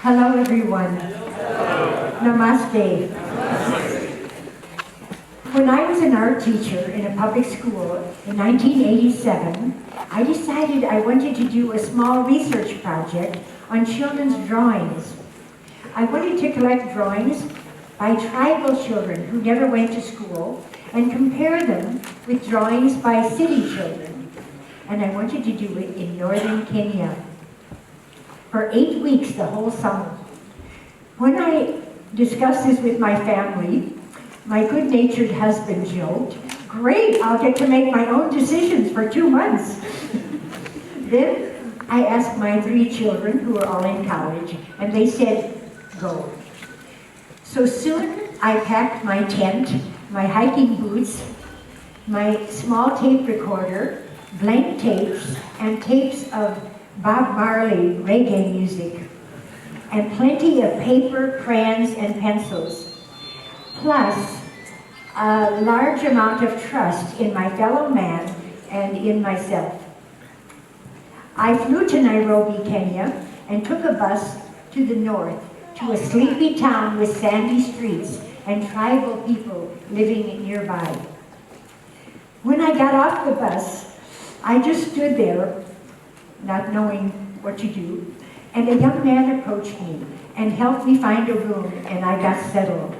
Hello, everyone. Namaste. When I was an art teacher in a public school in 1987, I decided I wanted to do a small research project on children's drawings. I wanted to collect drawings by tribal children who never went to school and compare them with drawings by city children. And I wanted to do it in northern Kenya for 8 weeks, the whole summer. When I discussed this with my family, my good-natured husband joked, "Great, I'll get to make my own decisions for 2 months." Then I asked my 3 children, who were all in college, and they said, "Go." So soon I packed my tent, my hiking boots, my small tape recorder, blank tapes, and tapes of Bob Marley reggae music, and plenty of paper, crayons, and pencils, plus a large amount of trust in my fellow man and in myself. I flew to Nairobi, Kenya, and took a bus to the north, to a sleepy town with sandy streets and tribal people living nearby. When I got off the bus, I just stood there, not knowing what to do, and a young man approached me and helped me find a room, and I got settled.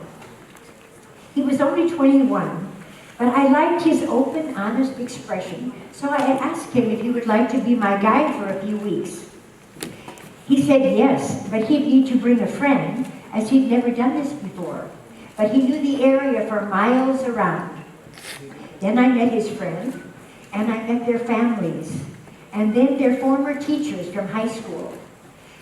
He was only 21, but I liked his open, honest expression, so I asked him if he would like to be my guide for a few weeks. He said yes, but he'd need to bring a friend, as he'd never done this before, but he knew the area for miles around. Then I met his friend, and I met their families, and then their former teachers from high school.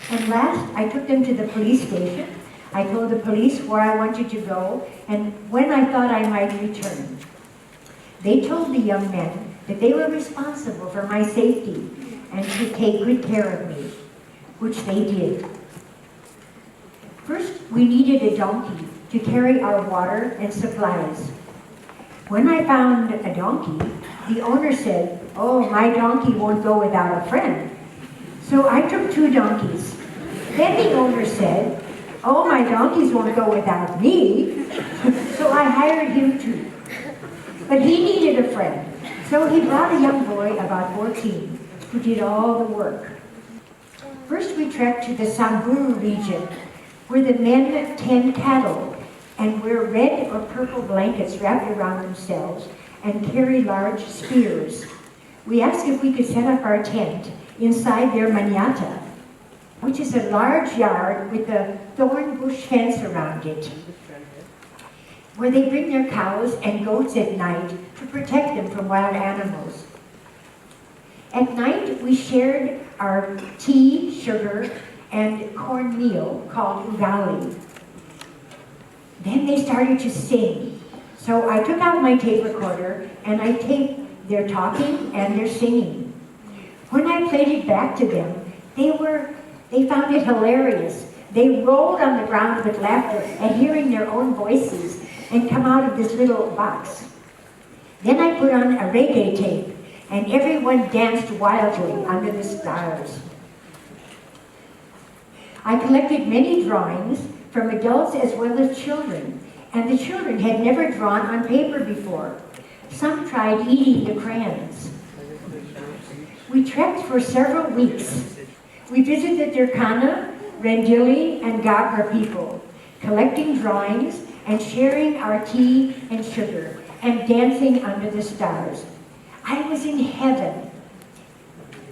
And last, I took them to the police station. I told the police where I wanted to go and when I thought I might return. They told the young men that they were responsible for my safety and should take good care of me, which they did. First, we needed a donkey to carry our water and supplies. When I found a donkey, the owner said, "Oh, my donkey won't go without a friend." So I took 2 donkeys. Then the owner said, "Oh, my donkeys won't go without me." So I hired him too. But he needed a friend. So he brought a young boy, about 14, who did all the work. First we trekked to the Samburu region, where the men tend cattle and wear red or purple blankets wrapped around themselves and carry large spears. We asked if we could set up our tent inside their manyata, which is a large yard with a thorn bush fence around it, where they bring their cows and goats at night to protect them from wild animals. At night, we shared our tea, sugar, and cornmeal called ugali. Then they started to sing. So I took out my tape recorder and I taped their talking and their singing. When I played it back to them, they found it hilarious. They rolled on the ground with laughter at hearing their own voices and come out of this little box. Then I put on a reggae tape and everyone danced wildly under the stars. I collected many drawings from adults as well as children, and the children had never drawn on paper before. Some tried eating the crayons. We trekked for several weeks. We visited Turkana, Rendille, and Gagra people, collecting drawings and sharing our tea and sugar and dancing under the stars. I was in heaven.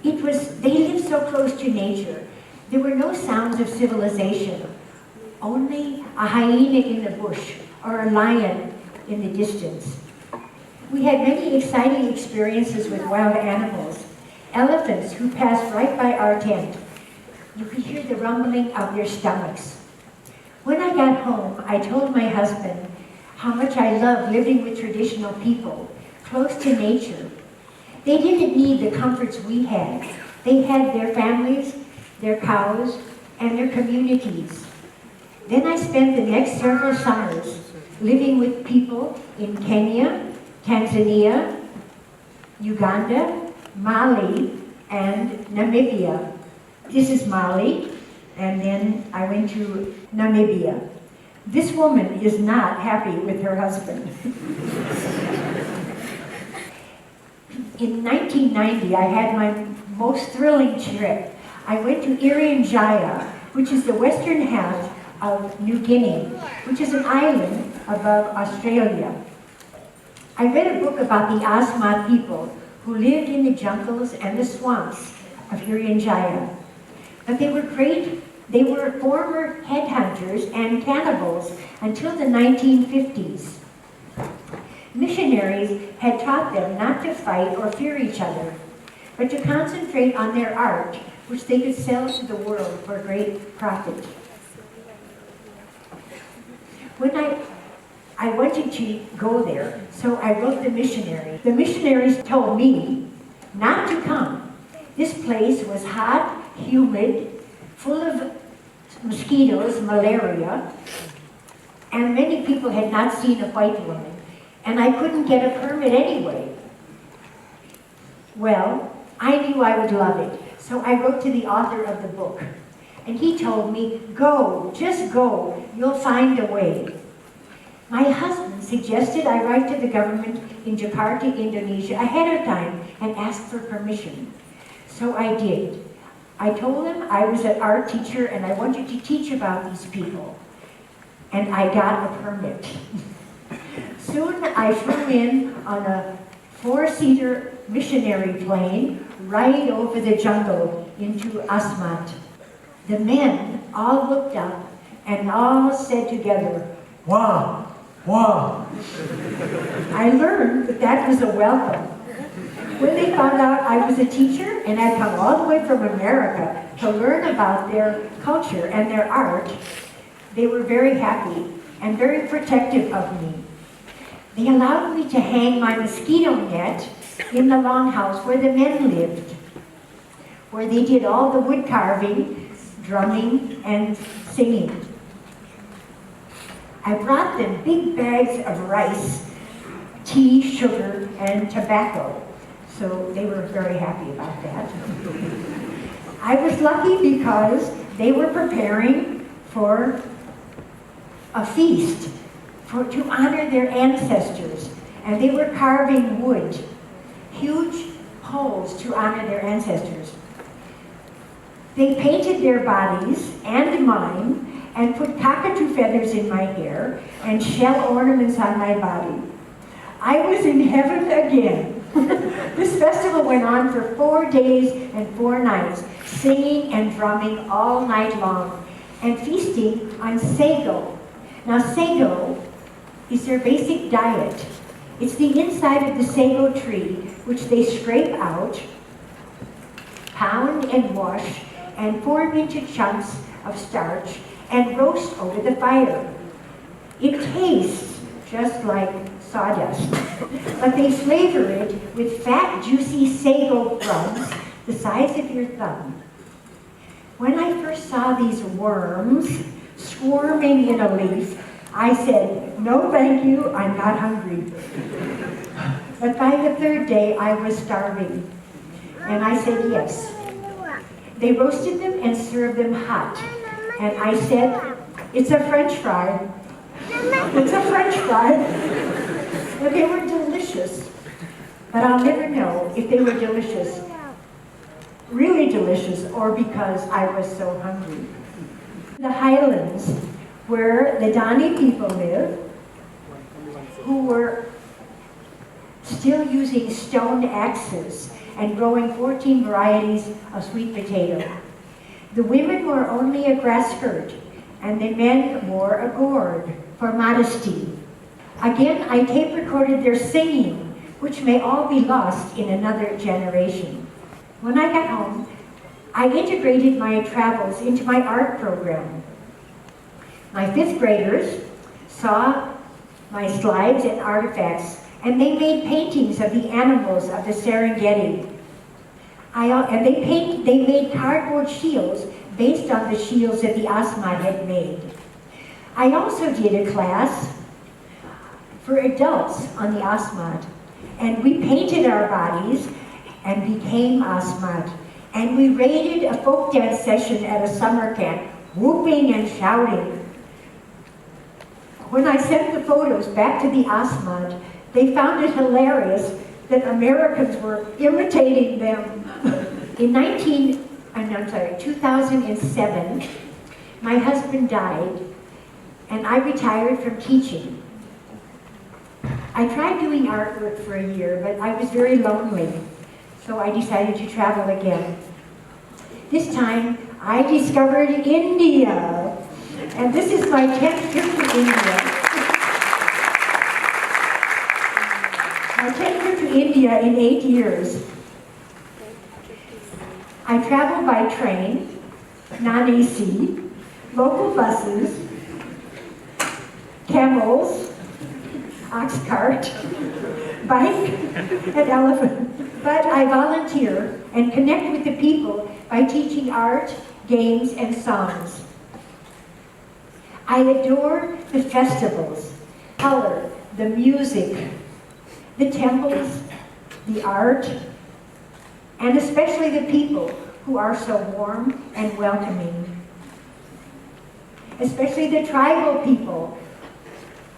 They lived so close to nature. There were no sounds of civilization, only a hyena in the bush or a lion in the distance. We had many exciting experiences with wild animals. Elephants who passed right by our tent. You could hear the rumbling of their stomachs. When I got home, I told my husband how much I love living with traditional people, close to nature. They didn't need the comforts we had. They had their families, their cows, and their communities. Then I spent the next several summers living with people in Kenya, Tanzania, Uganda, Mali, and Namibia. This is Mali. and then I went to Namibia. This woman is not happy with her husband. In 1990, I had my most thrilling trip. I went to Irian Jaya, which is the western half of New Guinea, which is an island above Australia. I read a book about the Asmat people who lived in the jungles and the swamps of Irian Jaya. But they were former headhunters and cannibals until the 1950s. Missionaries had taught them not to fight or fear each other, but to concentrate on their art, which they could sell to the world for great profit. When I wanted to go there, so I wrote the missionaries. The missionaries told me not to come. This place was hot, humid, full of mosquitoes, malaria, and many people had not seen a white woman, and I couldn't get a permit anyway. Well, I knew I would love it, so I wrote to the author of the book, and he told me, go, just go, you'll find a way. My husband suggested I write to the government in Jakarta, Indonesia ahead of time and ask for permission. So I did. I told him I was an art teacher and I wanted to teach about these people. And I got a permit. Soon I flew in on a 4-seater missionary plane right over the jungle into Asmat. The men all looked up and all said together, "Wow, wow." I learned that was a welcome. When they found out I was a teacher and I'd come all the way from America to learn about their culture and their art, they were very happy and very protective of me. They allowed me to hang my mosquito net in the longhouse where the men lived, where they did all the wood carving, drumming, and singing. I brought them big bags of rice, tea, sugar, and tobacco. So they were very happy about that. I was lucky because they were preparing for a feast to honor their ancestors. And they were carving wood, huge poles to honor their ancestors. They painted their bodies and mine and put cockatoo feathers in my hair and shell ornaments on my body. I was in heaven again. This festival went on for 4 days and 4 nights, singing and drumming all night long, and feasting on sago. Now sago is their basic diet. It's the inside of the sago tree, which they scrape out, pound and wash, and form into chunks of starch, and roast over the fire. It tastes just like sawdust, but they flavor it with fat, juicy sago crumbs the size of your thumb. When I first saw these worms squirming in a leaf, I said, "No, thank you, I'm not hungry." But by the 3rd day, I was starving, and I said yes. They roasted them and served them hot, and I said, "It's a French fry. It's a French fry." Well, they were delicious, but I'll never know if they were delicious, really delicious, or because I was so hungry. The highlands, where the Dani people live, who were still using stone axes and growing 14 varieties of sweet potato. The women wore only a grass skirt, and the men wore a gourd for modesty. Again, I tape recorded their singing, which may all be lost in another generation. When I got home, I integrated my travels into my art program. My 5th graders saw my slides and artifacts, and they made paintings of the animals of the Serengeti. And they made cardboard shields based on the shields that the Asmat had made. I also did a class for adults on the Asmat, and we painted our bodies and became Asmat. and we raided a folk dance session at a summer camp, whooping and shouting. When I sent the photos back to the Asmat, they found it hilarious that Americans were imitating them. In 2007, my husband died, and I retired from teaching. I tried doing artwork for a year, but I was very lonely, so I decided to travel again. This time, I discovered India, and this is my 10th trip to India. My 10th trip to India in 8 years. I traveled by train, non-AC, local buses, camels, ox cart, bike, and elephant. But I volunteer and connect with the people by teaching art, games, and songs. I adore the festivals, color, the music, the temples, the art, and especially the people who are so warm and welcoming. Especially the tribal people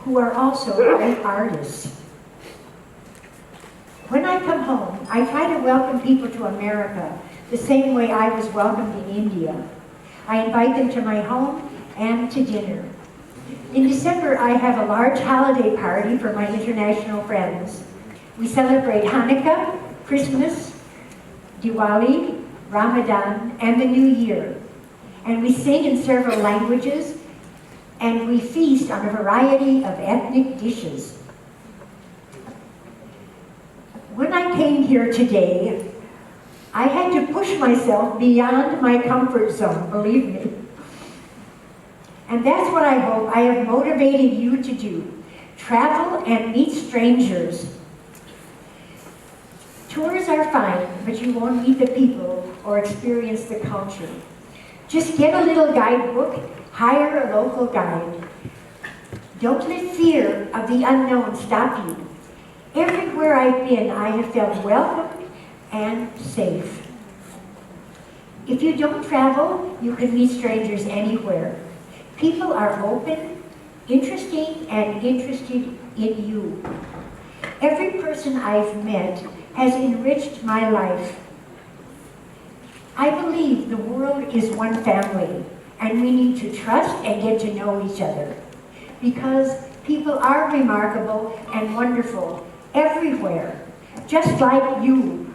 who are also great artists. When I come home, I try to welcome people to America the same way I was welcomed in India. I invite them to my home and to dinner. In December, I have a large holiday party for my international friends. We celebrate Hanukkah, Christmas, Diwali, Ramadan, and the New Year. And we sing in several languages, and we feast on a variety of ethnic dishes. When I came here today, I had to push myself beyond my comfort zone, believe me. And that's what I hope I have motivated you to do. Travel and meet strangers. Tours are fine, but you won't meet the people or experience the culture. Just get a little guidebook, hire a local guide. Don't let fear of the unknown stop you. Everywhere I've been, I have felt welcomed and safe. If you don't travel, you can meet strangers anywhere. People are open, interesting, and interested in you. Every person I've met has enriched my life. I believe the world is one family, and we need to trust and get to know each other, because people are remarkable and wonderful everywhere, just like you